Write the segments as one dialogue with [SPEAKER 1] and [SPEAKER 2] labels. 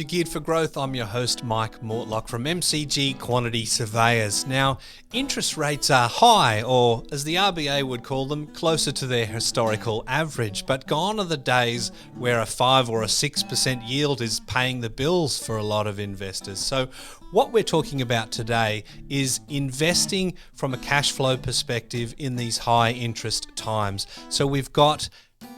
[SPEAKER 1] Geared for Growth. I'm your host, Mike Mortlock from MCG Quantity Surveyors. Now, interest rates are high, or as the RBA would call them, closer to their historical average. But gone are the days where a 5 or a 6% yield is paying the bills for a lot of investors. So what we're talking about today is investing from a cash flow perspective in these high interest times. So we've got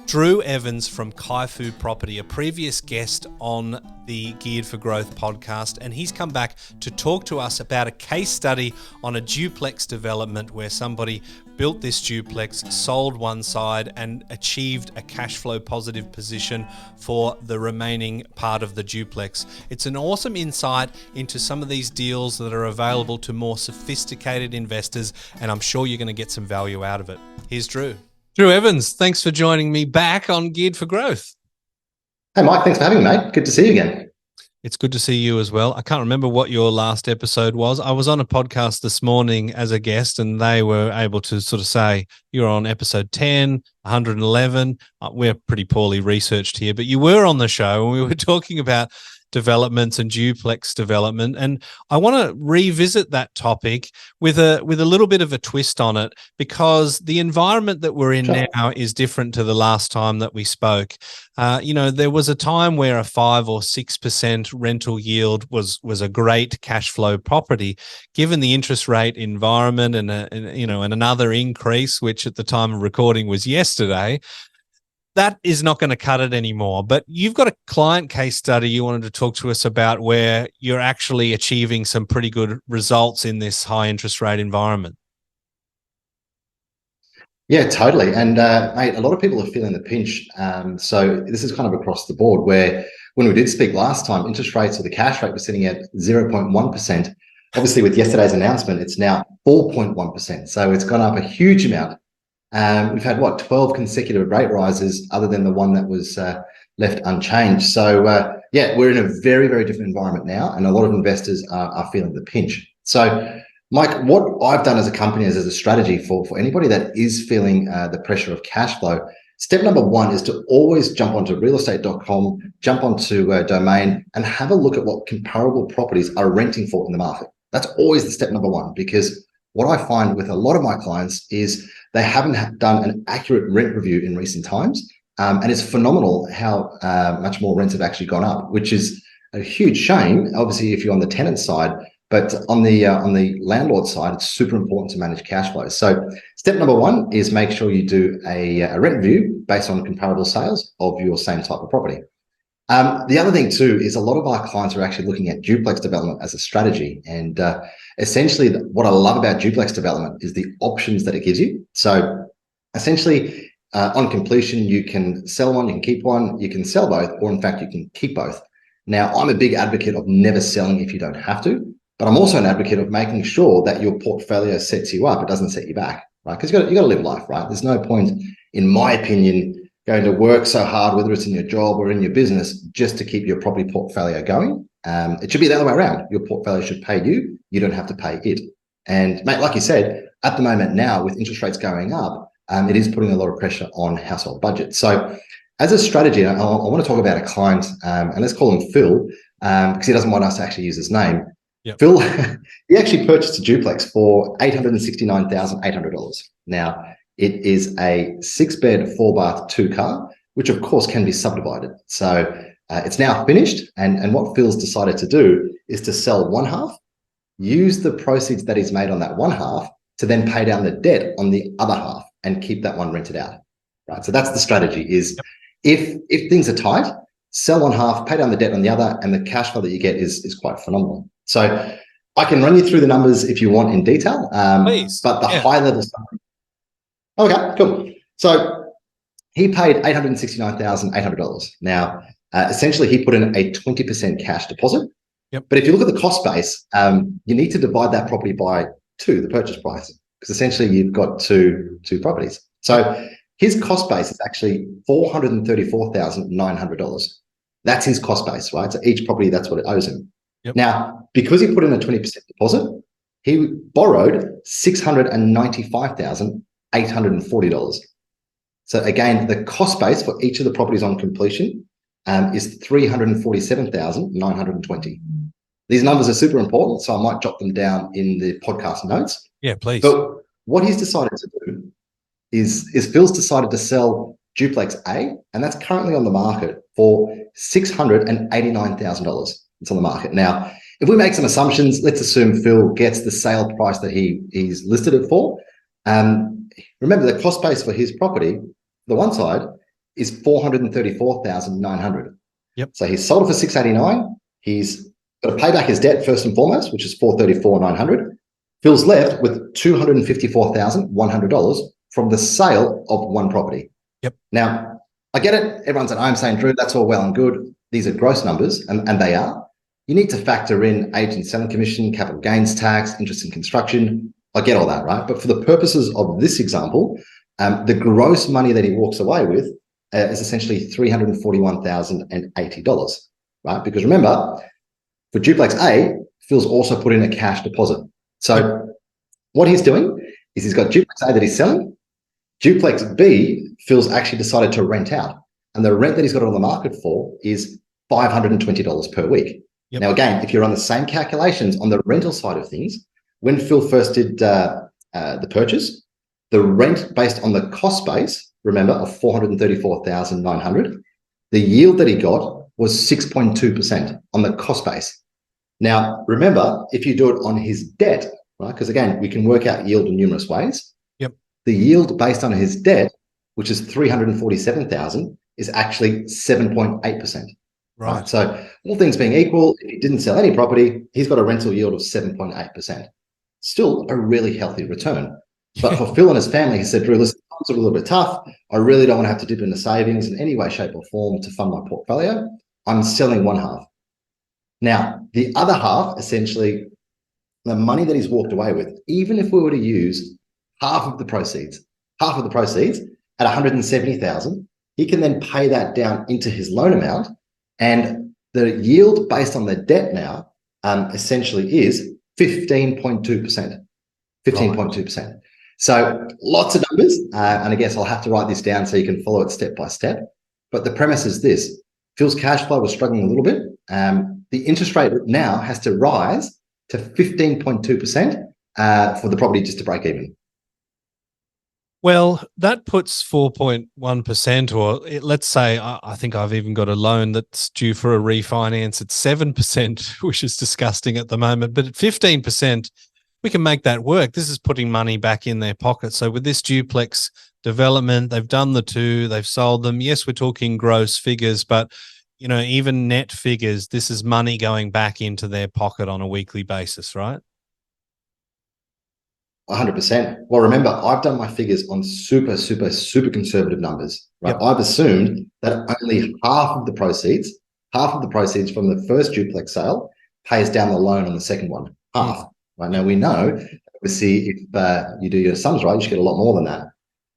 [SPEAKER 1] Drew Evans from Caifu Property, a previous guest on the Geared for Growth podcast, and he's come back to talk to us about a case study on a duplex development where somebody built this duplex, sold one side, and achieved a cash flow positive position for the remaining part of the duplex. It's an awesome insight into some of these deals that are available to more sophisticated investors, and I'm sure you're going to get some value out of it. Here's Drew. Drew Evans, thanks for joining me back on Geared for Growth.
[SPEAKER 2] Hey, Mike, thanks for having me, mate. Good to see you again.
[SPEAKER 1] It's good to see you as well. I can't remember what your last episode was. I was on a podcast this morning as a guest, and they were able to sort of say, you're on episode 10, 111. We're pretty poorly researched here, but you were on the show, and we were talking about developments and duplex development. And I want to revisit that topic with a little bit of a twist on it, because the environment that we're in now is different to the last time that we spoke. There was a time where a 5 or 6% rental yield was a great cash flow property. Given the interest rate environment and another increase, which at the time of recording was yesterday, that is not going to cut it anymore. But you've got a client case study you wanted to talk to us about where you're actually achieving some pretty good results in this high interest rate environment.
[SPEAKER 2] Yeah, totally. And mate, a lot of people are feeling the pinch. So this is kind of across the board, where when we did speak last time, interest rates or the cash rate was sitting at 0.1%. Obviously, with yesterday's announcement, it's now 4.1%. So it's gone up a huge amount. We've had 12 consecutive rate rises, other than the one that was left unchanged. So we're in a very, very different environment now, and a lot of investors are feeling the pinch. So, Mike, what I've done as a company is as a strategy for anybody that is feeling the pressure of cash flow. Step number one is to always jump onto realestate.com, jump onto a domain, and have a look at what comparable properties are renting for in the market. That's always the step number one, because what I find with a lot of my clients is they haven't done an accurate rent review in recent times. And it's phenomenal how much more rents have actually gone up, which is a huge shame, obviously, if you're on the tenant side. But on the landlord side, it's super important to manage cash flows. So step number one is make sure you do a rent review based on comparable sales of your same type of property. The other thing too is a lot of our clients are actually looking at duplex development as a strategy. And essentially what I love about duplex development is the options that it gives you. So essentially on completion, you can sell one, you can keep one, you can sell both, or in fact, you can keep both. Now, I'm a big advocate of never selling if you don't have to, but I'm also an advocate of making sure that your portfolio sets you up. It doesn't set you back, right? Because you got to live life, right? There's no point, in my opinion, going to work so hard, whether it's in your job or in your business, just to keep your property portfolio going. It should be the other way around. Your portfolio should pay you. You don't have to pay it. And mate, like you said, at the moment now, with interest rates going up, it is putting a lot of pressure on household budgets. So as a strategy, I want to talk about a client, and let's call him Phil, because he doesn't want us to actually use his name. Yep. Phil, he actually purchased a duplex for $869,800. Now, it is a 6-bed, 4-bath, 2-car, which of course can be subdivided. So it's now finished. And what Phil's decided to do is to sell one half, use the proceeds that he's made on that one half to then pay down the debt on the other half and keep that one rented out. Right. So that's the strategy is if things are tight, sell one half, pay down the debt on the other, and the cash flow that you get is quite phenomenal. So I can run you through the numbers if you want in detail.
[SPEAKER 1] Please.
[SPEAKER 2] But the high level stuff. Okay, cool. So he paid $869,800. Now, essentially, he put in a 20% cash deposit.
[SPEAKER 1] Yep.
[SPEAKER 2] But if you look at the cost base, you need to divide that property by 2, the purchase price, because essentially you've got two properties. So his cost base is actually $434,900. That's his cost base, right? So each property, that's what it owes him.
[SPEAKER 1] Yep.
[SPEAKER 2] Now, because he put in a 20% deposit, he borrowed $695,840. So again, the cost base for each of the properties on completion is 347,920. These numbers are super important, so I might jot them down in the podcast notes.
[SPEAKER 1] Yeah, please.
[SPEAKER 2] But what he's decided to do is Phil's decided to sell Duplex A, and that's currently on the market for $689,000. It's on the market. Now, if we make some assumptions, let's assume Phil gets the sale price that he's listed it for. Remember, the cost base for his property, the one side, is $434,900.
[SPEAKER 1] Yep.
[SPEAKER 2] So he's sold it for $689,000. He's got to pay back his debt first and foremost, which is $434,900. Phil's left with $254,100 from the sale of one property.
[SPEAKER 1] Yep.
[SPEAKER 2] Now, I get it. Everyone's at home saying, Drew, that's all well and good. These are gross numbers, and they are. You need to factor in agent selling commission, capital gains tax, interest in construction. I get all that, right? But for the purposes of this example, the gross money that he walks away with is essentially $341,080, right? Because remember, for Duplex A, Phil's also put in a cash deposit. So what he's doing is he's got Duplex A that he's selling. Duplex B, Phil's actually decided to rent out. And the rent that he's got it on the market for is $520 per week.
[SPEAKER 1] Yep.
[SPEAKER 2] Now, again, if you're on the same calculations on the rental side of things, when Phil first did the purchase, the rent based on the cost base, remember, of $434,900, the yield that he got was 6.2% on the cost base. Now, remember, if you do it on his debt, right, because again, we can work out yield in numerous ways.
[SPEAKER 1] Yep.
[SPEAKER 2] The yield based on his debt, which is $347,000, is actually 7.8%. Right. So all things being equal, if he didn't sell any property, he's got a rental yield of 7.8%. Still a really healthy return. But for Phil and his family, he said, Drew, listen, it's a little bit tough. I really don't want to have to dip into savings in any way, shape, or form to fund my portfolio. I'm selling one half. Now, the other half, essentially, the money that he's walked away with, even if we were to use half of the proceeds at $170,000, he can then pay that down into his loan amount. And the yield based on the debt now essentially is 15.2%. 15.2%. So lots of numbers. And I guess I'll have to write this down so you can follow it step by step. But the premise is this. Phil's cash flow was struggling a little bit. The interest rate now has to rise to 15.2% for the property just to break even.
[SPEAKER 1] Well, that puts 4.1%, or let's say I think I've even got a loan that's due for a refinance at 7%, which is disgusting at the moment. But at 15%, we can make that work. This is putting money back in their pocket. So with this duplex development, they've done the two, they've sold them. Yes, we're talking gross figures, but even net figures, this is money going back into their pocket on a weekly basis, right?
[SPEAKER 2] 100%. Well, remember, I've done my figures on super conservative numbers, right?
[SPEAKER 1] Yep.
[SPEAKER 2] I've assumed that only half of the proceeds from the first duplex sale pays down the loan on the second one. Half. Right now, we know, obviously, if you do your sums right, you should get a lot more than that.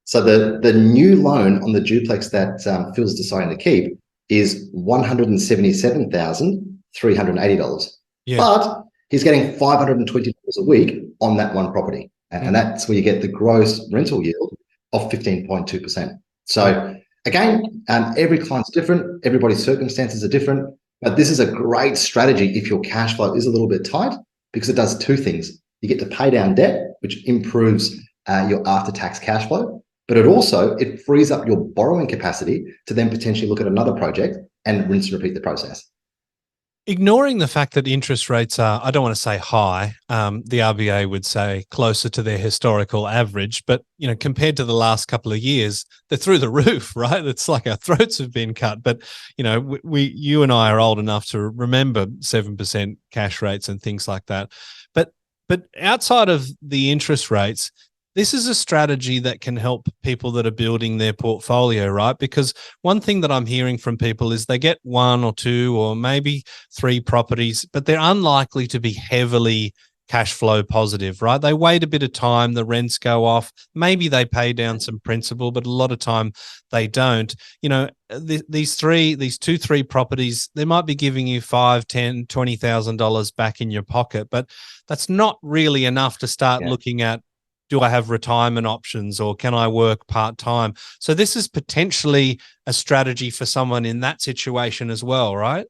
[SPEAKER 2] So the new loan on the duplex that Phil's deciding to keep is $177,380.
[SPEAKER 1] Yeah.
[SPEAKER 2] But he's getting $520 a week on that one property. And that's where you get the gross rental yield of 15.2%. So again, every client's different. Everybody's circumstances are different. But this is a great strategy if your cash flow is a little bit tight, because it does two things. You get to pay down debt, which improves your after-tax cash flow. But it frees up your borrowing capacity to then potentially look at another project and rinse and repeat the process.
[SPEAKER 1] Ignoring the fact that interest rates are, I don't want to say high, the RBA would say closer to their historical average, but compared to the last couple of years, they're through the roof, right? It's like our throats have been cut. But you and I are old enough to remember 7% cash rates and things like that. But outside of the interest rates, this is a strategy that can help people that are building their portfolio, right? Because one thing that I'm hearing from people is they get one or two or maybe three properties, but they're unlikely to be heavily cash flow positive, right? They wait a bit of time, the rents go off, maybe they pay down some principal, but a lot of time they don't. These two, three properties, they might be giving you $5,000, $10,000, $20,000 back in your pocket, but that's not really enough to start looking at do I have retirement options, or can I work part-time? So this is potentially a strategy for someone in that situation as well, right?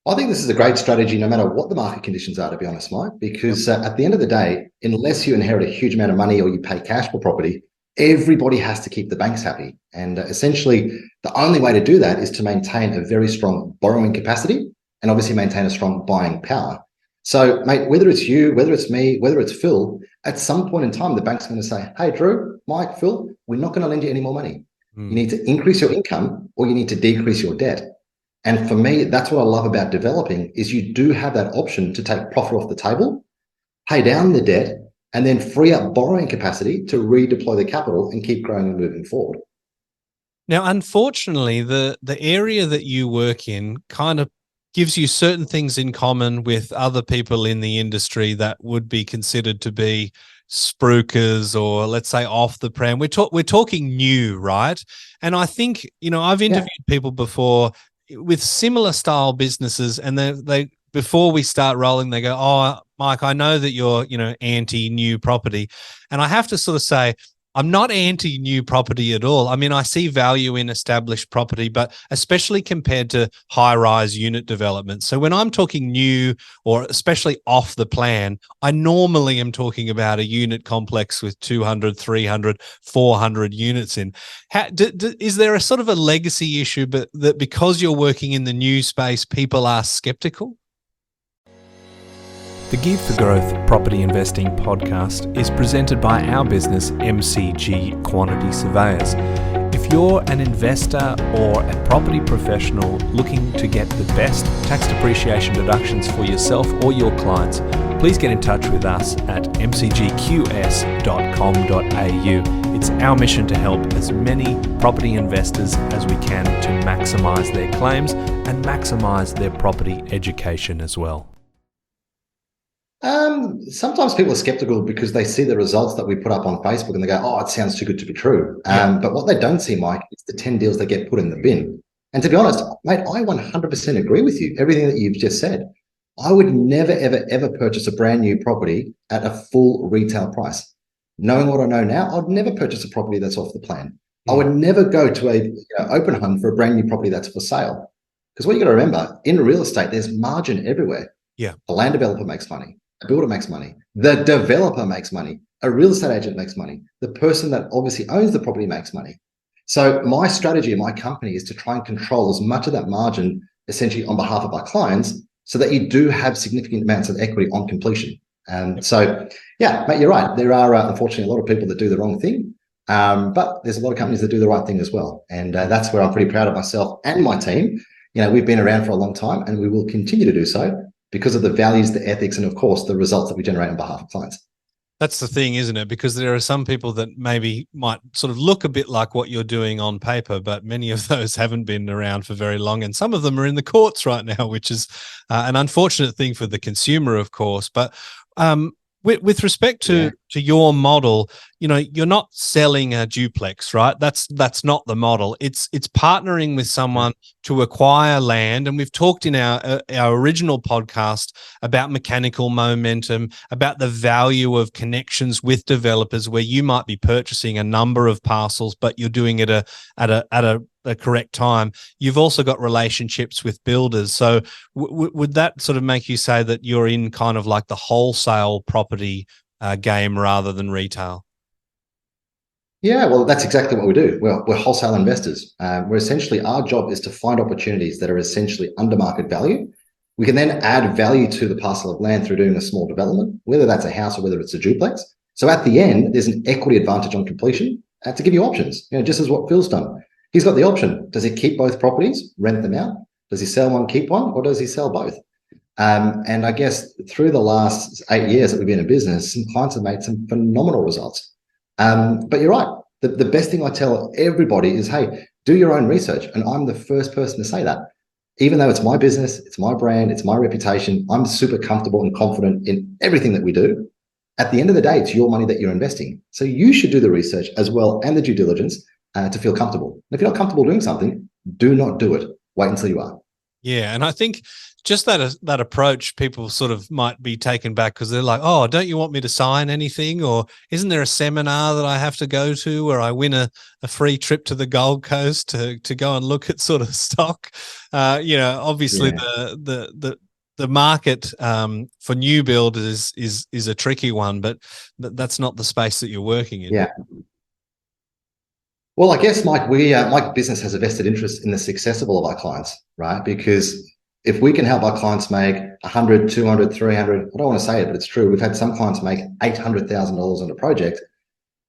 [SPEAKER 2] I think this is a great strategy no matter what the market conditions are, to be honest, Mike,
[SPEAKER 1] Yep.
[SPEAKER 2] because at the end of the day, unless you inherit a huge amount of money or you pay cash for property, everybody has to keep the banks happy. And essentially, the only way to do that is to maintain a very strong borrowing capacity and obviously maintain a strong buying power. So, mate, whether it's you, whether it's me, whether it's Phil, at some point in time, the bank's going to say, hey, Drew, Mike, Phil, we're not going to lend you any more money. You need to increase your income or you need to decrease your debt. And for me, that's what I love about developing is you do have that option to take profit off the table, pay down the debt, and then free up borrowing capacity to redeploy the capital and keep growing and moving forward.
[SPEAKER 1] Now, unfortunately, the area that you work in kind of gives you certain things in common with other people in the industry that would be considered to be spruikers, or let's say off the prem. We're talking new, right? And I think, I've interviewed people before with similar style businesses, and they before we start rolling, they go, "Oh, Mike, I know that you're, anti new property," and I have to sort of say, I'm not anti new property at all. I mean, I see value in established property, but especially compared to high rise unit development. So when I'm talking new, or especially off the plan, I normally am talking about a unit complex with 200, 300, 400 units in. Is there a sort of a legacy issue, but that because you're working in the new space, people are skeptical? The Geared for Growth Property Investing podcast is presented by our business, MCG Quantity Surveyors. If you're an investor or a property professional looking to get the best tax depreciation deductions for yourself or your clients, please get in touch with us at mcgqs.com.au. It's our mission to help as many property investors as we can to maximise their claims and maximise their property education as well.
[SPEAKER 2] Sometimes people are skeptical because they see the results that we put up on Facebook and they go, oh, it sounds too good to be true. But what they don't see, Mike, is the 10 deals that get put in the bin. And to be honest, mate, I 100% agree with you. Everything that you've just said. I would never, ever, ever purchase a brand new property at a full retail price. Knowing what I know now, I'd never purchase a property that's off the plan. I would never go to a open hunt for a brand new property that's for sale. Because what you got to remember, in real estate, there's margin everywhere.
[SPEAKER 1] Yeah.
[SPEAKER 2] The land developer makes money. A builder makes money. The developer makes money. A real estate agent makes money. The person that obviously owns the property makes money. So my strategy in my company is to try and control as much of that margin essentially on behalf of our clients so that you do have significant amounts of equity on completion. So, yeah, mate, you're right. There are unfortunately a lot of people that do the wrong thing, but there's a lot of companies that do the right thing as well. And that's where I'm pretty proud of myself and my team. We've been around for a long time and we will continue to do so, because of the values, the ethics, and of course, the results that we generate on behalf of clients.
[SPEAKER 1] That's the thing, isn't it? Because there are some people that maybe might sort of look a bit like what you're doing on paper, but many of those haven't been around for very long. And some of them are in the courts right now, which is an unfortunate thing for the consumer, of course. But with respect to your model, you're not selling a duplex, right? That's not the model. It's partnering with someone to acquire land. And we've talked in our original podcast about mechanical momentum, about the value of connections with developers, where you might be purchasing a number of parcels, but you're doing it at a correct time. You've also got relationships with builders. So would that sort of make you say that you're in kind of like the wholesale property game rather than retail?
[SPEAKER 2] Yeah, well, that's exactly what we do. We're wholesale investors. We're essentially, our job is to find opportunities that are essentially under market value. We can then add value to the parcel of land through doing a small development, whether that's a house or whether it's a duplex. So at the end, there's an equity advantage on completion to give you options, just as what Phil's done. He's got the option. Does he keep both properties, rent them out? Does he sell one, keep one, or does he sell both? And I guess through the last 8 years that we've been in business, some clients have made some phenomenal results. But you're right. The best thing I tell everybody is, hey, do your own research. And I'm the first person to say that. Even though it's my business, it's my brand, it's my reputation, I'm super comfortable and confident in everything that we do. At the end of the day, it's your money that you're investing. So you should do the research as well and the due diligence to feel comfortable. And if you're not comfortable doing something, do not do it. Wait until you are.
[SPEAKER 1] Yeah, and I think just that approach, people sort of might be taken back because they're like, oh, don't you want me to sign anything? Or isn't there a seminar that I have to go to where I win a free trip to the Gold Coast to go and look at sort of stock? Obviously the market for new build is a tricky one, but that's not the space that you're working in.
[SPEAKER 2] Yeah. Well, I guess, Mike, my business has a vested interest in the success of all of our clients, right? Because if we can help our clients make 100, 200, 300, I don't want to say it, but it's true. We've had some clients make $800,000 on a project.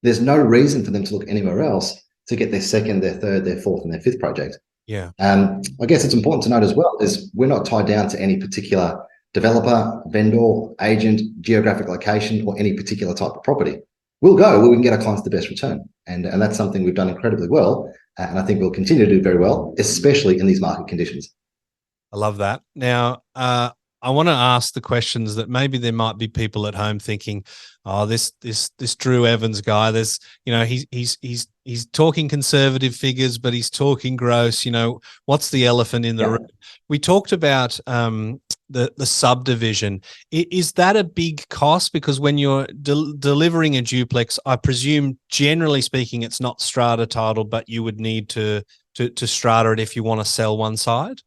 [SPEAKER 2] There's no reason for them to look anywhere else to get their second, their third, their fourth, and their fifth project.
[SPEAKER 1] Yeah.
[SPEAKER 2] I guess it's important to note as well is we're not tied down to any particular developer, vendor, agent, geographic location, or any particular type of property. We'll go where we can get our clients the best return. And that's something we've done incredibly well. And I think we'll continue to do very well, especially in these market conditions.
[SPEAKER 1] I love that. Now, I want to ask the questions that maybe there might be people at home thinking, oh, this Drew Evans guy, he's talking conservative figures, but he's talking gross. What's the elephant in the room? We talked about the subdivision. Is that a big cost? Because when you're delivering a duplex, I presume, generally speaking, it's not strata title, but you would need to strata it if you want to sell one side.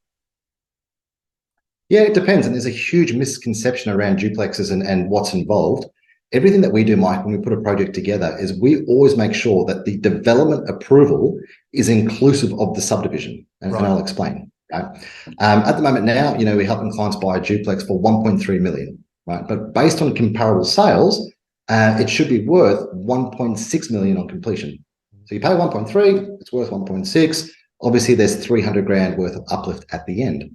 [SPEAKER 2] Yeah, it depends. And there's a huge misconception around duplexes and what's involved. Everything that we do, Mike, when we put a project together is we always make sure that the development approval is inclusive of the subdivision. And I'll explain. Right? At the moment now, we're helping clients buy a duplex for 1.3 million, right? But based on comparable sales, it should be worth 1.6 million on completion. So you pay 1.3, it's worth 1.6. Obviously, there's 300 grand worth of uplift at the end.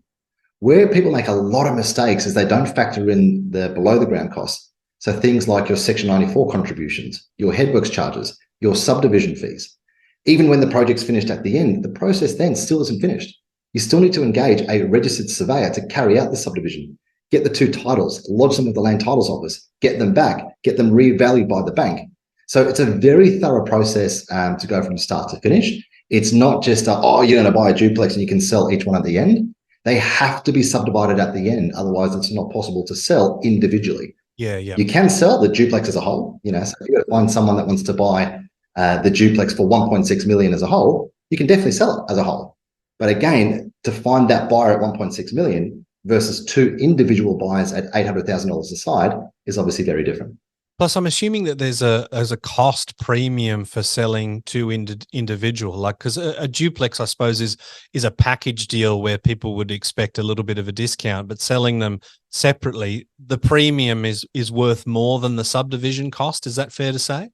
[SPEAKER 2] Where people make a lot of mistakes is they don't factor in the below the ground costs. So things like your Section 94 contributions, your headworks charges, your subdivision fees. Even when the project's finished at the end, the process then still isn't finished. You still need to engage a registered surveyor to carry out the subdivision, get the two titles, lodge them with the land titles office, get them back, get them revalued by the bank. So it's a very thorough process to go from start to finish. It's not just, you're going to buy a duplex and you can sell each one at the end. They have to be subdivided at the end. Otherwise, it's not possible to sell individually.
[SPEAKER 1] Yeah.
[SPEAKER 2] You can sell the duplex as a whole. So if you find someone that wants to buy the duplex for 1.6 million as a whole, you can definitely sell it as a whole. But again, to find that buyer at 1.6 million versus two individual buyers at $800,000 a side is obviously very different.
[SPEAKER 1] Plus, I'm assuming that there's a cost premium for selling to individual, like, because a duplex, I suppose, is a package deal where people would expect a little bit of a discount, but selling them separately, the premium is worth more than the subdivision cost. Is that fair to say?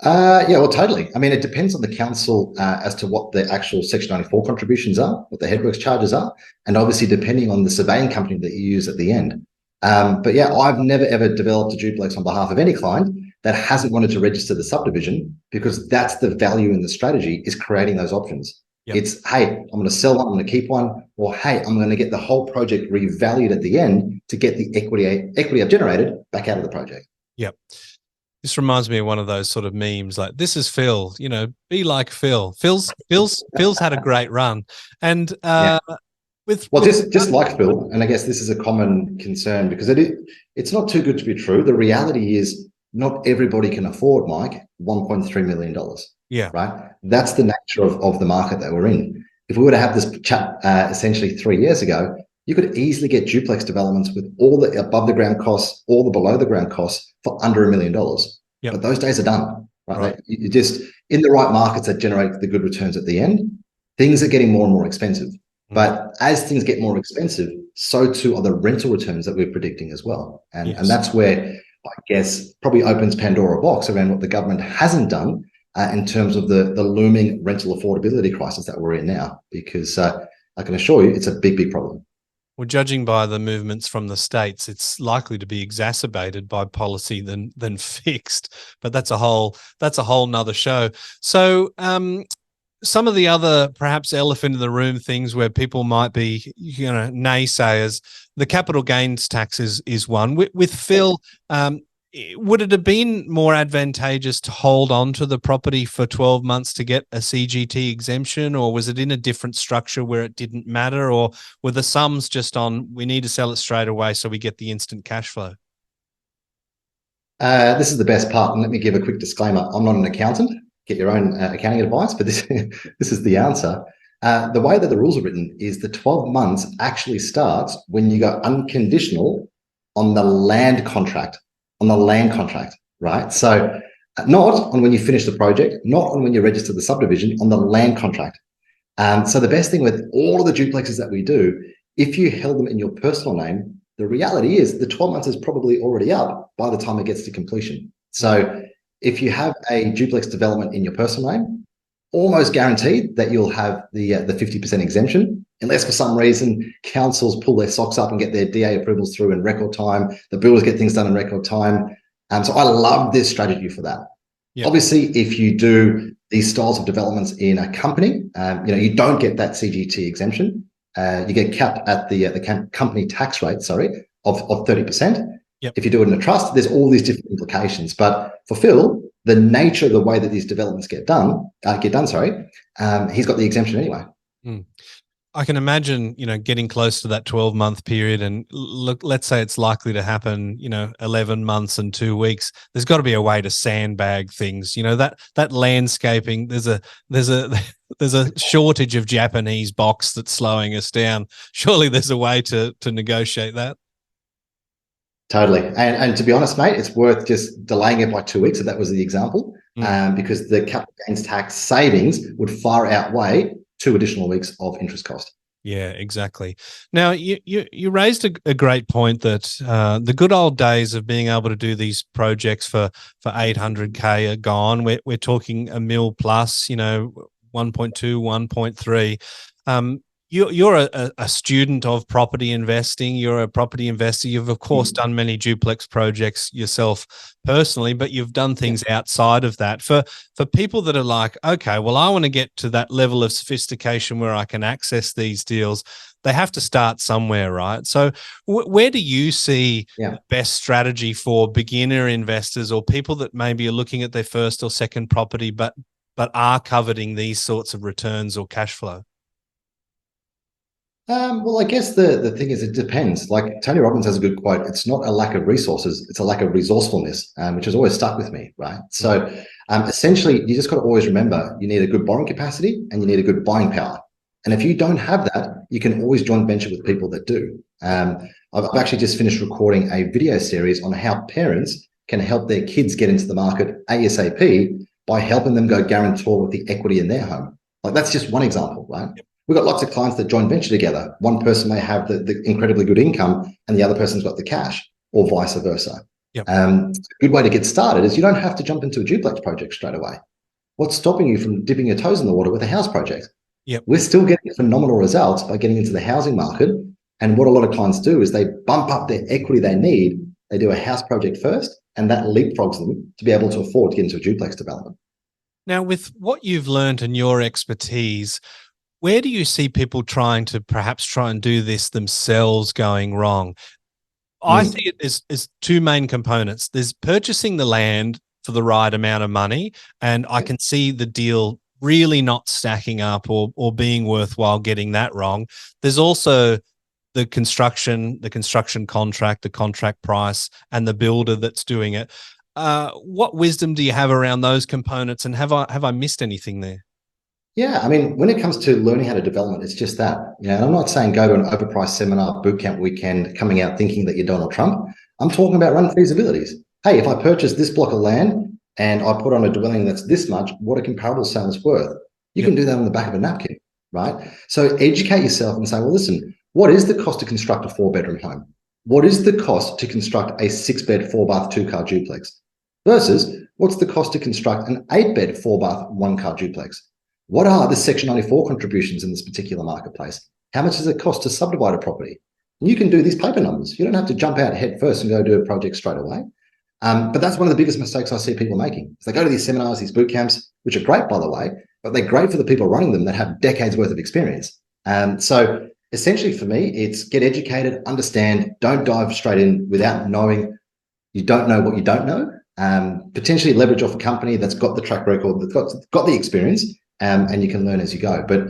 [SPEAKER 2] Yeah, well, totally. I mean, it depends on the council as to what the actual Section 94 contributions are, what the headworks charges are, and obviously depending on the surveying company that you use at the end. But yeah, I've never ever developed a duplex on behalf of any client that hasn't wanted to register the subdivision, because that's the value in the strategy, is creating those options. Yep. It's, hey, I'm going to sell one, I'm going to keep one, or hey, I'm going to get the whole project revalued at the end to get the equity I've generated back out of the project.
[SPEAKER 1] Yep. This reminds me of one of those sort of memes, like, this is Phil, be like Phil. Phil's had a great run. And just
[SPEAKER 2] like Phil, and I guess this is a common concern because it's not too good to be true. The reality is not everybody can afford, Mike, $1.3 million.
[SPEAKER 1] Yeah.
[SPEAKER 2] Right. That's the nature of the market that we're in. If we were to have this chat essentially 3 years ago, you could easily get duplex developments with all the above the ground costs, all the below the ground costs for under $1 million.
[SPEAKER 1] Yep.
[SPEAKER 2] But those days are done. Right. You just, in the right markets that generate the good returns at the end, things are getting more and more expensive. But as things get more expensive, so too are the rental returns that we're predicting as well. And that's where, I guess, probably opens Pandora box around what the government hasn't done in terms of the looming rental affordability crisis that we're in now. Because I can assure you it's a big, big problem.
[SPEAKER 1] Well, judging by the movements from the States, it's likely to be exacerbated by policy than fixed. But that's a whole nother show. So some of the other perhaps elephant in the room things where people might be, naysayers, the capital gains tax is one. With Phil, Would it have been more advantageous to hold on to the property for 12 months to get a CGT exemption, or was it in a different structure where it didn't matter, or were the sums just on, we need to sell it straight away so we get the instant cash flow?
[SPEAKER 2] This is the best part, and let me give a quick disclaimer. I'm not an accountant. Get your own accounting advice, but this this is the answer. The way that the rules are written is the 12 months actually starts when you go unconditional on the land contract, right? So not on when you finish the project, not on when you register the subdivision, on the land contract. So the best thing with all of the duplexes that we do, if you held them in your personal name, the reality is the 12 months is probably already up by the time it gets to completion. So if you have a duplex development in your personal name, almost guaranteed that you'll have the 50% exemption, unless for some reason councils pull their socks up and get their DA approvals through in record time, the builders get things done in record time. So I love this strategy for that. Yep. Obviously, if you do these styles of developments in a company, you don't get that CGT exemption. You get capped at the company tax rate, of 30%.
[SPEAKER 1] Yep.
[SPEAKER 2] If you do it in a trust, there's all these different implications. But for Phil, the nature of the way that these developments get done, he's got the exemption anyway.
[SPEAKER 1] I can imagine, getting close to that 12-month period, and look, let's say it's likely to happen, 11 months and 2 weeks. There's got to be a way to sandbag things. That landscaping. There's a shortage of Japanese box that's slowing us down. Surely there's a way to negotiate that.
[SPEAKER 2] Totally. And to be honest, mate, it's worth just delaying it by 2 weeks if that was the example, because the capital gains tax savings would far outweigh 2 additional weeks of interest cost.
[SPEAKER 1] Yeah, exactly. Now, you raised a great point that the good old days of being able to do these projects for 800K are gone. We're talking $1 million plus, 1.2, 1.3. You're a student of property investing. You're a property investor. You've, of course, done many duplex projects yourself personally, but you've done things outside of that. For people that are like, okay, well, I want to get to that level of sophistication where I can access these deals, they have to start somewhere, right? So where do you see the best strategy for beginner investors or people that maybe are looking at their first or second property but are coveting these sorts of returns or cash flow?
[SPEAKER 2] Well, I guess the thing is, it depends. Like Tony Robbins has a good quote: "It's not a lack of resources; it's a lack of resourcefulness," which has always stuck with me. Right. So, essentially, you just got to always remember you need a good borrowing capacity and you need a good buying power. And if you don't have that, you can always joint venture with people that do. I've actually just finished recording a video series on how parents can help their kids get into the market ASAP by helping them go guarantor with the equity in their home. Like that's just one example, right? We've got lots of clients that joint venture together. One person may have the incredibly good income and the other person's got the cash, or vice versa.
[SPEAKER 1] Yep.
[SPEAKER 2] A good way to get started is you don't have to jump into a duplex project straight away. What's stopping you from dipping your toes in the water with a house project?
[SPEAKER 1] Yep.
[SPEAKER 2] We're still getting phenomenal results by getting into the housing market. And what a lot of clients do is they bump up their equity they need. They do a house project first, and that leapfrogs them to be able to afford to get into a duplex development.
[SPEAKER 1] Now, with what you've learned and your expertise, where do you see people trying and do this themselves going wrong? I see it as two main components. There's purchasing the land for the right amount of money, and I can see the deal really not stacking up or being worthwhile getting that wrong. There's also the construction contract, the contract price, and the builder that's doing it. What wisdom do you have around those components, and have I missed anything there?
[SPEAKER 2] Yeah, I mean, when it comes to learning how to develop, it's just that. I'm not saying go to an overpriced seminar, bootcamp weekend, coming out thinking that you're Donald Trump. I'm talking about run feasibilities. Hey, if I purchase this block of land and I put on a dwelling that's this much, what are comparable sales worth? You can do that on the back of a napkin, right? So educate yourself and say, well, listen, what is the cost to construct a 4-bedroom home? What is the cost to construct a 6-bed, 4-bath, 2-car duplex? Versus what's the cost to construct an 8-bed, 4-bath, 1-car duplex? What are the Section 94 contributions in this particular marketplace? How much does it cost to subdivide a property? And you can do these paper numbers. You don't have to jump out head first and go do a project straight away. But that's one of the biggest mistakes I see people making. They go to these seminars, these boot camps, which are great, by the way, but they're great for the people running them that have decades worth of experience. So essentially for me, it's get educated, understand, don't dive straight in without knowing you don't know what you don't know. Potentially leverage off a company that's got the track record, that's got the experience, and you can learn as you go. But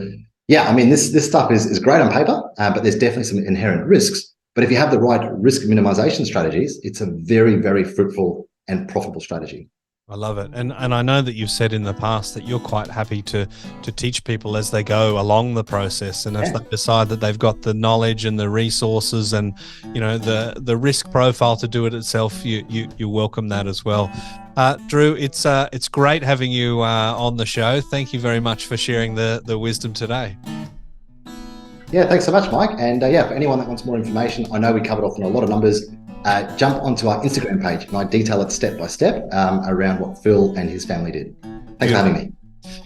[SPEAKER 2] yeah, I mean, this stuff is great on paper, but there's definitely some inherent risks. But if you have the right risk minimization strategies, it's a very, very fruitful and profitable strategy.
[SPEAKER 1] I love it. And I know that you've said in the past that you're quite happy to teach people as they go along the process. And if they decide that they've got the knowledge and the resources and, the risk profile to do it itself, you welcome that as well. Drew, it's great having you on the show. Thank you very much for sharing the wisdom today.
[SPEAKER 2] Yeah, thanks so much, Mike. And for anyone that wants more information, I know we covered off on a lot of numbers. Jump onto our Instagram page and I detail it step by step around what Phil and his family did. Thanks for having me.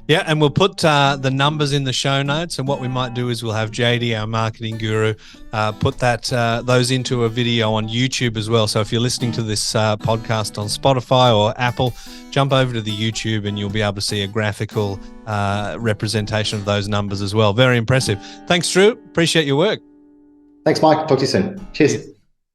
[SPEAKER 1] Yeah, and we'll put the numbers in the show notes. And what we might do is we'll have JD, our marketing guru, put those into a video on YouTube as well. So if you're listening to this podcast on Spotify or Apple, jump over to the YouTube and you'll be able to see a graphical representation of those numbers as well. Very impressive. Thanks, Drew. Appreciate your work.
[SPEAKER 2] Thanks, Mike. Talk to you soon. Cheers.